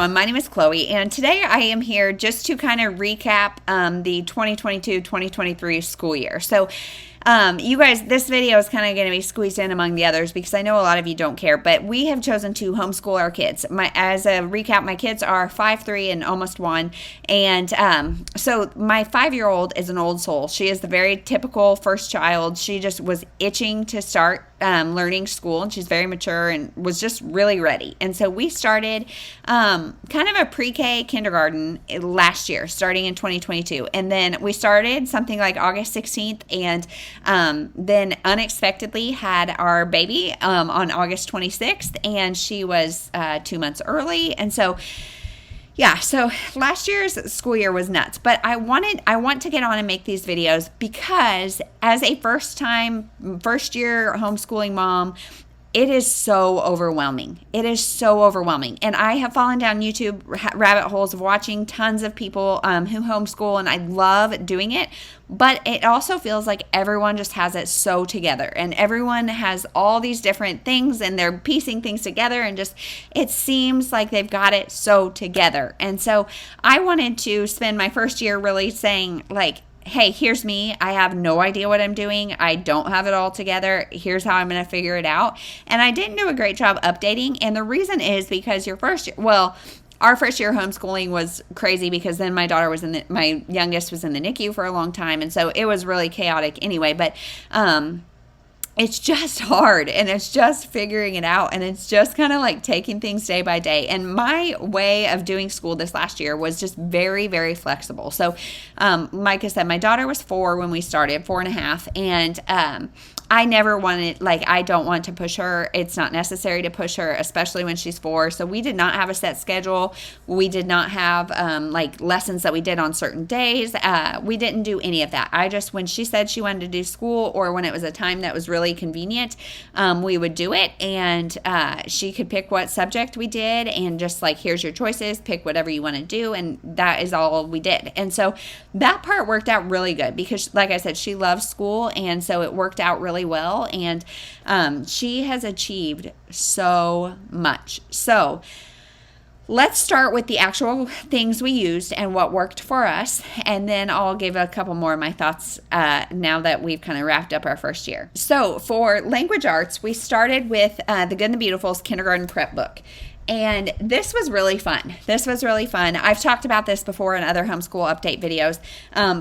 everyone. My name is Chloe, and today I am here just to kind of recap the 2022-2023 school year. So, you guys, this video is kind of going to be squeezed in among the others because I know a lot of you don't care, but we have chosen to homeschool our kids. As a recap, my kids are 5, 3, and almost 1, and so my 5-year-old is an old soul. She is the very typical first child. She just was itching to start learning school, and she's very mature and was just really ready. And so we started kind of a pre-K kindergarten last year, starting in 2022. And then we started something like August 16th, and then unexpectedly had our baby on August 26th, and she was 2 months early. And so yeah, so last year's school year was nuts, but I want to get on and make these videos because as a first year homeschooling mom, it is so overwhelming. It is so overwhelming. And I have fallen down YouTube rabbit holes of watching tons of people who homeschool, and I love doing it. But it also feels like everyone just has it so together, and everyone has all these different things, and they're piecing things together, and just it seems like they've got it so together. And so I wanted to spend my first year really saying, like, hey, here's me. I have no idea what I'm doing. I don't have it all together. Here's how I'm going to figure it out. And I didn't do a great job updating. And the reason is because our first year homeschooling was crazy because then my youngest was in the NICU for a long time. And so it was really chaotic anyway. But, it's just hard, and it's just figuring it out, and it's just kind of like taking things day by day. And my way of doing school this last year was just very, very flexible. So, like I said, my daughter was 4 when we started, 4.5, and I never wanted, I don't want to push her. It's not necessary to push her, especially when she's 4. So we did not have a set schedule. We did not have lessons that we did on certain days. We didn't do any of that. when she said she wanted to do school, or when it was a time that was really convenient, we would do it. And she could pick what subject we did, and just here's your choices, pick whatever you want to do. And that is all we did. And so that part worked out really good because, like I said, she loves school. And so it worked out really well, and she has achieved so much. So let's start with the actual things we used and what worked for us, and then I'll give a couple more of my thoughts now that we've kind of wrapped up our first year. So for language arts, we started with The Good and the Beautiful's kindergarten prep book. And this was really fun. I've talked about this before in other homeschool update videos.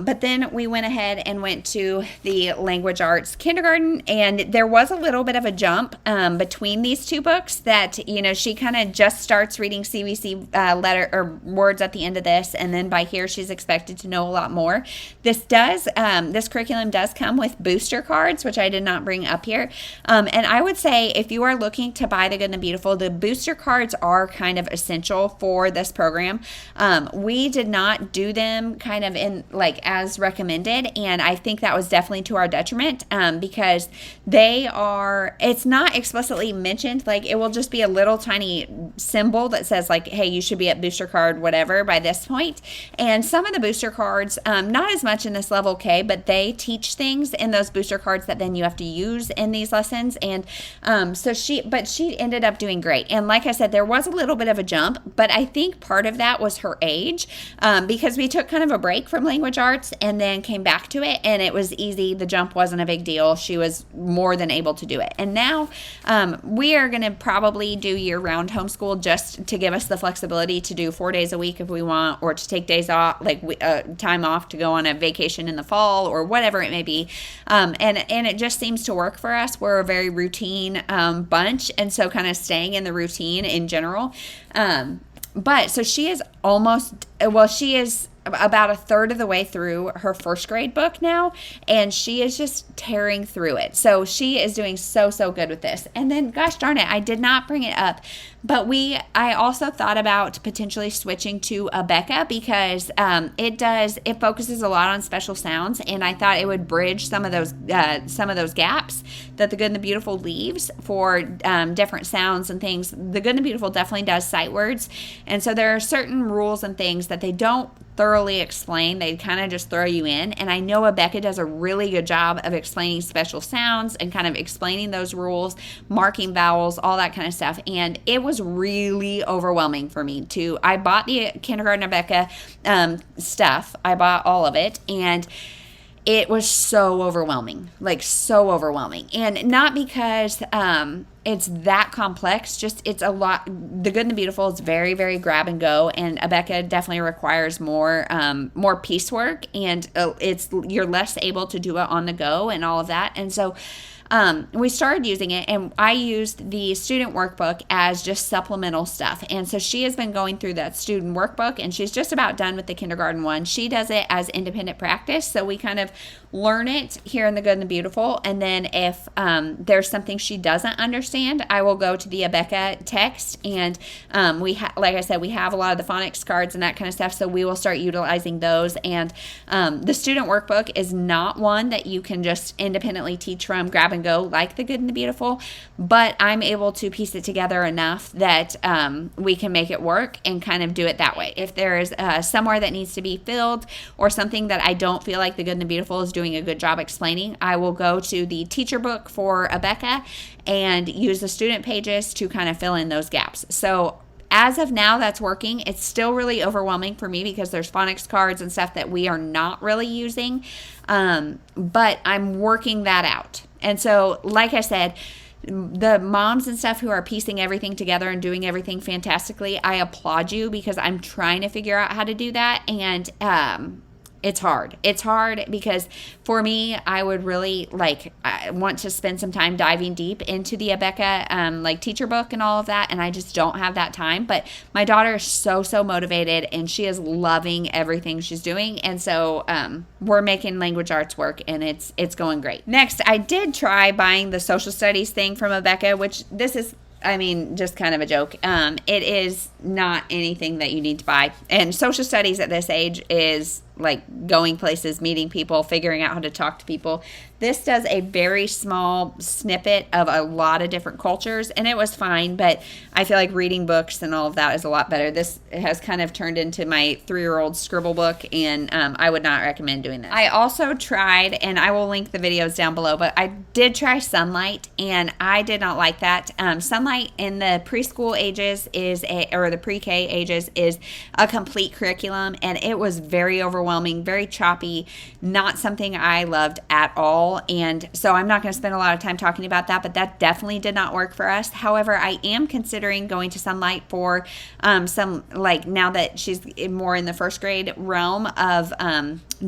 But then we went ahead and went to the language arts kindergarten, and there was a little bit of a jump between these two books that, she kind of just starts reading CVC letter or words at the end of this, and then by here she's expected to know a lot more. This curriculum does come with booster cards, which I did not bring up here. And I would say if you are looking to buy The Good and the Beautiful, the booster cards are kind of essential for this program. We did not do them kind of in as recommended, and I think that was definitely to our detriment because it's not explicitly mentioned. It will just be a little tiny symbol that says hey, you should be at booster card whatever by this point. And some of the booster cards, not as much in this level K, but they teach things in those booster cards that then you have to use in these lessons. And so she ended up doing great. And like I said, there was a little bit of a jump, but I think part of that was her age because we took kind of a break from language arts and then came back to it, and it was easy. The jump wasn't a big deal. She was more than able to do it. And now we are going to probably do year-round homeschool just to give us the flexibility to do 4 days a week if we want, or to take days off, time off to go on a vacation in the fall or whatever it may be. And it just seems to work for us. We're a very routine bunch, and so kind of staying in the routine in general. But so she is she is about a third of the way through her first grade book now, and she is just tearing through it. So she is doing so good with this. And then, gosh darn it, I did not bring it up, but I also thought about potentially switching to Abeka because it focuses a lot on special sounds, and I thought it would bridge some of those gaps that The Good and the Beautiful leaves for different sounds and things. The Good and the Beautiful definitely does sight words, and so there are certain rules and things that they don't thoroughly explain. They kind of just throw you in. And I know Rebecca does a really good job of explaining special sounds and kind of explaining those rules, marking vowels, all that kind of stuff. And it was really overwhelming for me too. I bought the Kindergarten Rebecca stuff. I bought all of it, and it was so overwhelming, like so overwhelming. And not because it's that complex, just it's a lot. The Good and the Beautiful is very, very grab and go, and Rebecca definitely requires more piecework, and you're less able to do it on the go and all of that. And so we started using it, and I used the student workbook as just supplemental stuff. And so she has been going through that student workbook, and she's just about done with the kindergarten one. She does it as independent practice, so we kind of learn it here in the Good and the Beautiful. And then if there's something she doesn't understand, I will go to the Rebecca text, and like I said, we have a lot of the phonics cards and that kind of stuff, so we will start utilizing those. And the student workbook is not one that you can just independently teach from, grab and go like the Good and the Beautiful, but I'm able to piece it together enough that we can make it work and kind of do it that way. If there is somewhere that needs to be filled, or something that I don't feel like the Good and the Beautiful is doing a good job explaining, I will go to the teacher book for Rebecca and use the student pages to kind of fill in those gaps. So as of now, that's working. It's still really overwhelming for me because there's phonics cards and stuff that we are not really using, but I'm working that out. And so, like I said, the moms and stuff who are piecing everything together and doing everything fantastically, I applaud you, because I'm trying to figure out how to do that. And it's hard. It's hard because for me, I would really I want to spend some time diving deep into the Rebecca teacher book and all of that, and I just don't have that time. But my daughter is so motivated, and she is loving everything she's doing, and so we're making language arts work, and it's going great. Next, I did try buying the social studies thing from Rebecca, which this is, just kind of a joke. It is not anything that you need to buy. And social studies at this age is like going places, meeting people, figuring out how to talk to people. This does a very small snippet of a lot of different cultures, and it was fine, but I feel like reading books and all of that is a lot better. This has kind of turned into my 3-year-old scribble book, and I would not recommend doing that. I also tried, and I will link the videos down below, but I did try Sunlight, and I did not like that. Sunlight in the preschool ages or the pre-K ages is a complete curriculum, and it was very overwhelming, very choppy, not something I loved at all. And so I'm not going to spend a lot of time talking about that, but that definitely did not work for us. However, I am considering going to Sunlight for some, now that she's more in the first grade realm of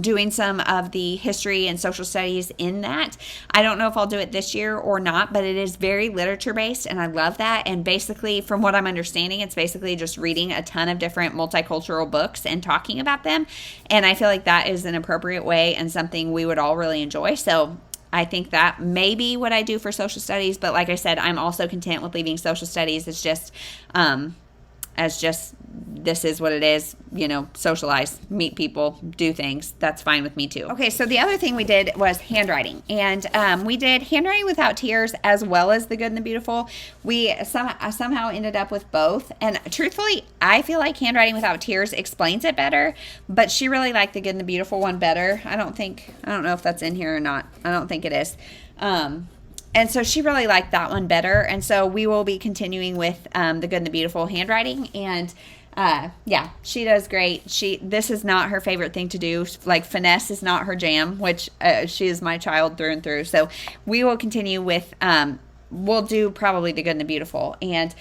doing some of the history and social studies in that. I don't know if I'll do it this year or not, but it is very literature based, and I love that. And basically, from what I'm understanding, it's basically just reading a ton of different multicultural books and talking about them. And I feel like that is an appropriate way and something we would all really enjoy. So I think that may be what I do for social studies. But like I said, I'm also content with leaving social studies as just this is what it is, socialize, meet people, do things. That's fine with me too. Okay, so the other thing we did was handwriting. And we did handwriting without tears as well as the Good and the Beautiful. We somehow ended up with both. And truthfully, I feel like handwriting without tears explains it better, but she really liked the Good and the Beautiful one better. I don't know if that's in here or not. I don't think it is. And so she really liked that one better. And so we will be continuing with the Good and the Beautiful handwriting. And she does great. This is not her favorite thing to do. Like finesse is not her jam, which she is my child through and through. So we will continue with, we'll do probably the Good and the Beautiful and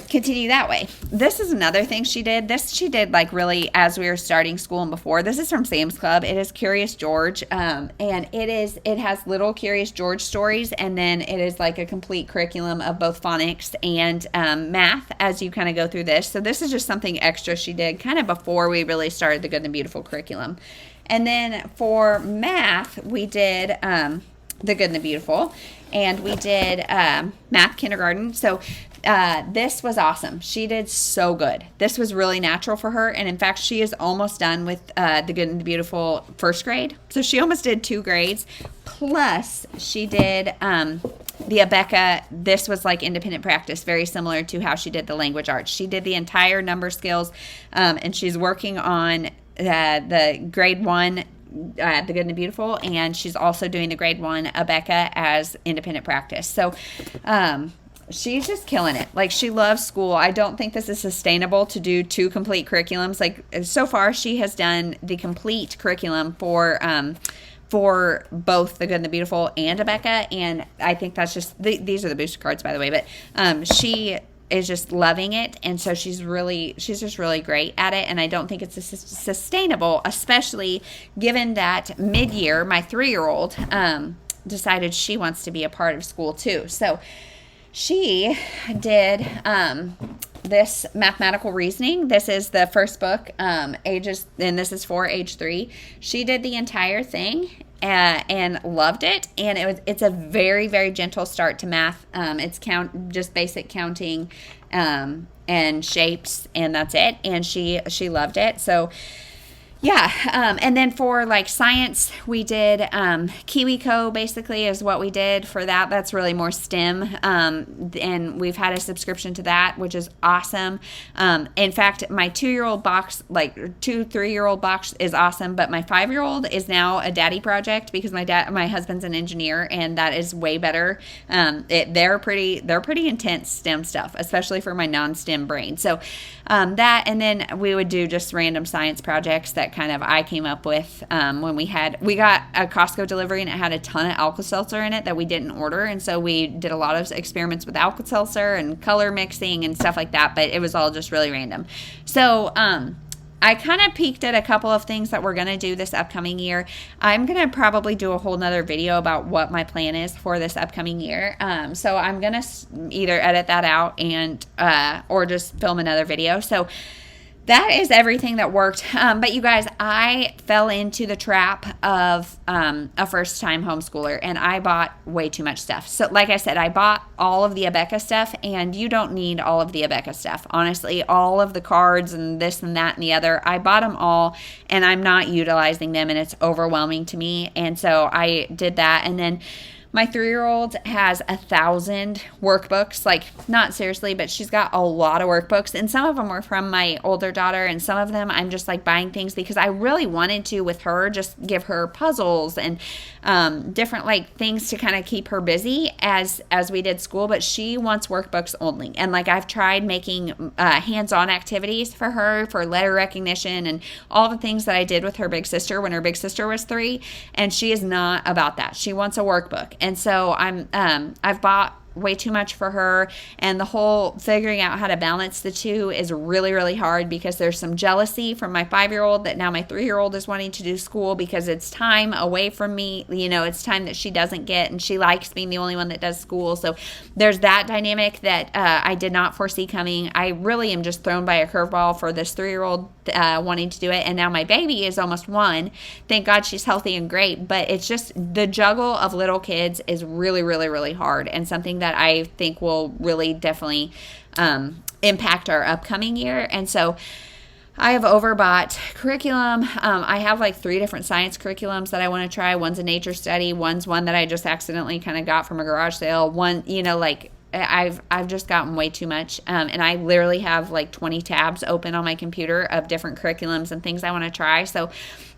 continue that way. This is another thing she did. She did really as we were starting school and before. This is from Sam's Club. It is Curious George, and it has little Curious George stories, and then it is like a complete curriculum of both phonics and math as you kind of go through this. So this is just something extra she did kind of before we really started the Good and the Beautiful curriculum. And then for math, we did the Good and the Beautiful, and we did math kindergarten. So this was awesome. She did so good. This was really natural for her. And in fact, she is almost done with the Good and the Beautiful first grade. So she almost did 2 grades. Plus, she did the Abeka, this was like independent practice, very similar to how she did the language arts. She did the entire number skills, and she's working on the grade 1, The Good and the Beautiful, and she's also doing the grade 1 Abeka as independent practice. So she's just killing it. Like, she loves school. I don't think this is sustainable to do 2 complete curriculums. Like, so far she has done the complete curriculum for both The Good and the Beautiful and Abeka, and I think that's just these are the booster cards, by the way, but she is just loving it, and so she's just really great at it, and I don't think it's sustainable, especially given that mid-year my 3-year-old decided she wants to be a part of school too. So she did this mathematical reasoning. This is the first book, ages, and this is for age 3. She did the entire thing and loved it, and it's a very, very gentle start to math. It's just basic counting and shapes, and that's it. And she loved it. So yeah, and then for like science, we did KiwiCo basically is what we did for that. That's really more STEM, and we've had a subscription to that, which is awesome. In fact, my 2-year-old box, like 3-year-old box is awesome, but my 5-year-old is now a daddy project because my husband's an engineer, and that is way better. They're pretty intense STEM stuff, especially for my non-STEM brain. So that, and then we would do just random science projects that kind of I came up with when we got a Costco delivery, and it had a ton of Alka-Seltzer in it that we didn't order, and so we did a lot of experiments with Alka-Seltzer and color mixing and stuff like that, but it was all just really random. So I kind of peeked at a couple of things that we're going to do this upcoming year. I'm going to probably do a whole nother video about what my plan is for this upcoming year. So I'm going to either edit that out and or just film another video. So that is everything that worked. But you guys, I fell into the trap of a first-time homeschooler, and I bought way too much stuff. So like I said, I bought all of the Abeka stuff, and you don't need all of the Abeka stuff. Honestly, all of the cards and this and that and the other, I bought them all, and I'm not utilizing them, and it's overwhelming to me. And so I did that, and then my 3-year-old has 1,000 workbooks, like not seriously, but she's got a lot of workbooks, and some of them were from my older daughter, and some of them I'm just like buying things because I really wanted to with her, just give her puzzles and different like things to kind of keep her busy as we did school, but she wants workbooks only. And like I've tried making hands-on activities for her for letter recognition and all the things that I did with her big sister when her big sister was 3, and she is not about that. She wants a workbook. And so I've bought way too much for her, and the whole figuring out how to balance the two is really, really hard because there's some jealousy from my 5-year-old that now my 3-year-old is wanting to do school because it's time away from me. You know, it's time that she doesn't get, and she likes being the only one that does school. So there's that dynamic that I did not foresee coming. I really am just thrown by a curveball for this 3-year-old wanting to do it, and now my baby is almost 1. Thank God she's healthy and great, but it's just the juggle of little kids is really, really, really hard, and something that I think will really definitely impact our upcoming year. And so I have overbought curriculum. I have like 3 different science curriculums that I want to try. One's a nature study. One's one that I just accidentally kind of got from a garage sale. One, you know, like I've just gotten way too much. And I literally have like 20 tabs open on my computer of different curriculums and things I want to try. So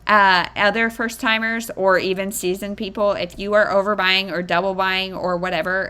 other first timers or even seasoned people, if you are overbuying or double buying or whatever,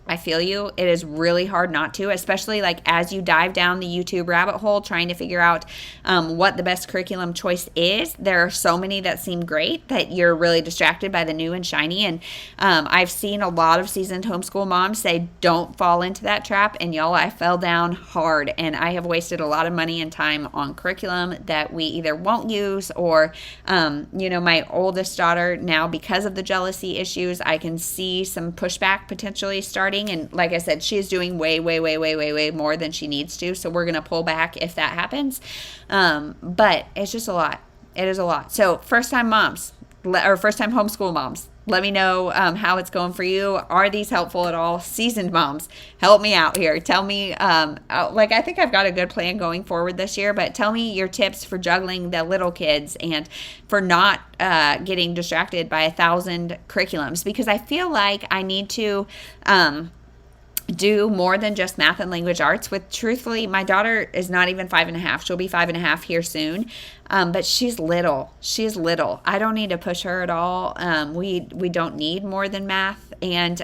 I feel you. It is really hard not to, especially like as you dive down the YouTube rabbit hole trying to figure out what the best curriculum choice is. There are so many that seem great that you're really distracted by the new and shiny. And I've seen a lot of seasoned homeschool moms say, don't fall into that trap. And y'all, I fell down hard, and I have wasted a lot of money and time on curriculum that we either won't use or, you know, my oldest daughter now, because of the jealousy issues, I can see some pushback potentially starting. And like I said, she is doing way more than she needs to. So we're going to pull back if that happens. But it's just a lot. It is a lot. So first time moms, or first time homeschool moms, let me know how it's going for you. Are these helpful at all? Seasoned moms, help me out here. Tell me, I think I've got a good plan going forward this year, but tell me your tips for juggling the little kids and for not getting distracted by 1,000 curriculums, because I feel like I need to do more than just math and language arts. With truthfully, my daughter is not even 5.5. She'll be 5.5 here soon. But she's little. She's little. I don't need to push her at all. We don't need more than math and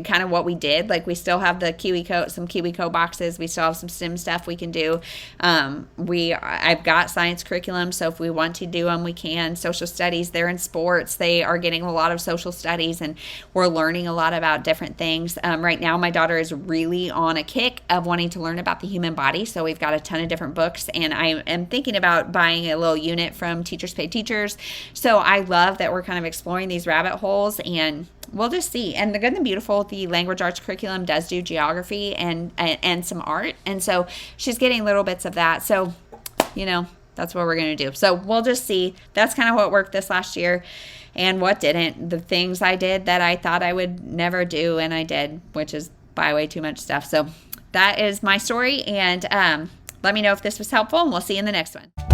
kind of what we did. Like, we still have the some KiwiCo boxes. We still have some STEM stuff we can do. I've got science curriculum, so if we want to do them, we can. Social studies, they're in sports. They are getting a lot of social studies, and we're learning a lot about different things. Right now, my daughter is really on a kick of wanting to learn about the human body, so we've got a ton of different books, and I am thinking about buying a little unit from Teachers Pay Teachers. So I love that we're kind of exploring these rabbit holes, and we'll just see. And the good and the beautiful, the language arts curriculum does do geography and some art. And so she's getting little bits of that. So, that's what we're going to do. So we'll just see. That's kind of what worked this last year and what didn't. The things I did that I thought I would never do, and I did, which is buy way too much stuff. So that is my story. And let me know if this was helpful, and we'll see you in the next one.